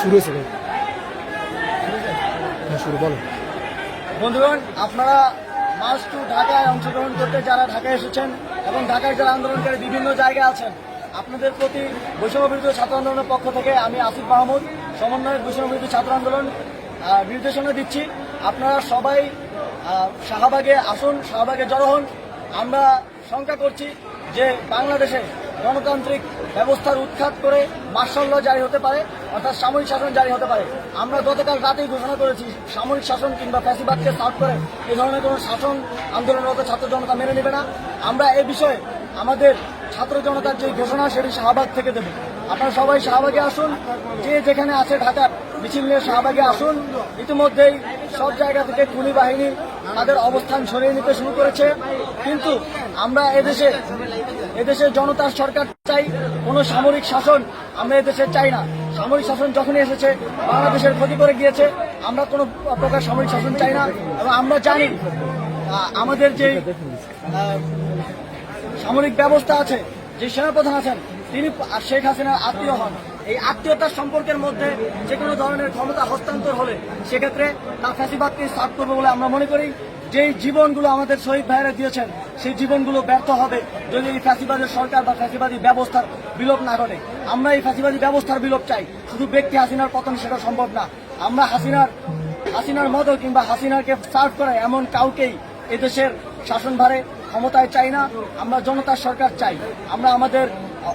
শুরু হয়েছে শুরু বলো। বন্ধুগণ, আপনারা মার্চ টু ঢাকায় অংশগ্রহণ করতে যারা ঢাকায় এসেছেন এবং ঢাকায় যারা আন্দোলনকারী বিভিন্ন জায়গায় আছেন, আপনাদের প্রতি বৈষম্য বিরোধী ছাত্র আন্দোলনের পক্ষ থেকে আমি আসিফ মাহমুদ, সমন্বয়ক বৈষম্য বিরোধী ছাত্র আন্দোলন, নির্দেশনা দিচ্ছি আপনারা সবাই শাহবাগে আসুন, শাহবাগে জড়ো হন। আমরা শঙ্কা করছি যে বাংলাদেশে গণতান্ত্রিক ব্যবস্থার উৎখাত করে মার্শাল ল জারি হতে পারে, অর্থাৎ সামরিক শাসন জারি হতে পারে। আমরা গতকাল রাতেই ঘোষণা করেছি সামরিক শাসন কিংবা ফ্যাসিবাদকে সার্ভ করে এই ধরনের কোনো শাসন আন্দোলনরত ছাত্র জনতা মেনে নেবে না। আমরা এ বিষয়ে আমাদের ছাত্র জনতার যে ঘোষণা সেটি শাহবাগ থেকে দেব। আপনারা সবাই শাহবাগে আসুন, যে যেখানে আছে ঢাকার মিছিল নিয়ে শাহবাগে আসুন। ইতিমধ্যেই সব জায়গা থেকে পুলিশ বাহিনী তাদের অবস্থান সরিয়ে নিতে শুরু করেছে, কিন্তু আমরা এদেশে জনতার সরকার চাই, কোনো সামরিক শাসন আমরা এদেশে চাই না। সামরিক শাসন যখনই এসেছে বাংলাদেশের ক্ষতি করে গিয়েছে, আমরা কোনো প্রকার সামরিক শাসন চাই না। এবং আমরা জানি আমাদের যে সামরিক ব্যবস্থা আছে, যে সেনাপ্রধান আছেন, তিনি শেখ হাসিনার আত্মীয় হন। এই আত্মীয়তার সম্পর্কের মধ্যে যে কোনো ধরনের ক্ষমতা হস্তান্তর হলে সেক্ষেত্রে তা ফ্যাসিবাদকে সার্ভ করবে বলে আমরা মনে করি। যেই জীবনগুলো আমাদের শহীদ ভাইয়েরা দিয়েছেন সেই জীবনগুলো ব্যর্থ হবে যদি এই ফ্যাসিবাদের সরকার বা ফ্যাসিবাদী ব্যবস্থার বিলোপ না ঘটে। আমরা এই ফ্যাসিবাদী ব্যবস্থার বিলোপ চাই, শুধু ব্যক্তি হাসিনার পতন সেটা সম্ভব না। আমরা হাসিনার মতো কিংবা হাসিনাকে সার্ভ করে এমন কাউকেই এদেশের শাসনভারে ক্ষমতায় চাই না। আমরা জনতার সরকার চাই। আমরা আমাদের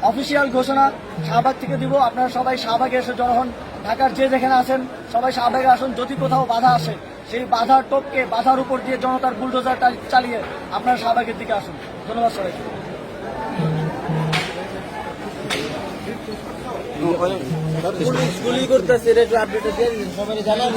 অফিসিয়াল ঘোষণা শাহবাগ থেকে দিব। আপনারা সবাই শাহবাগে এসে জড়ো হন। ঢাকার যে যেখানে আছেন সবাই শাহবাগে আসুন। যদি কোথাও বাধা আসে সেই বাধার টপকে বাধার উপর দিয়ে জনতার বুলডোজার চালিয়ে আপনারা শাহবাগের দিকে আসুন। ধন্যবাদ সবাইকে। গুলি করতেছে এটা একটু আপডেট দিয়ে সবাই জানান।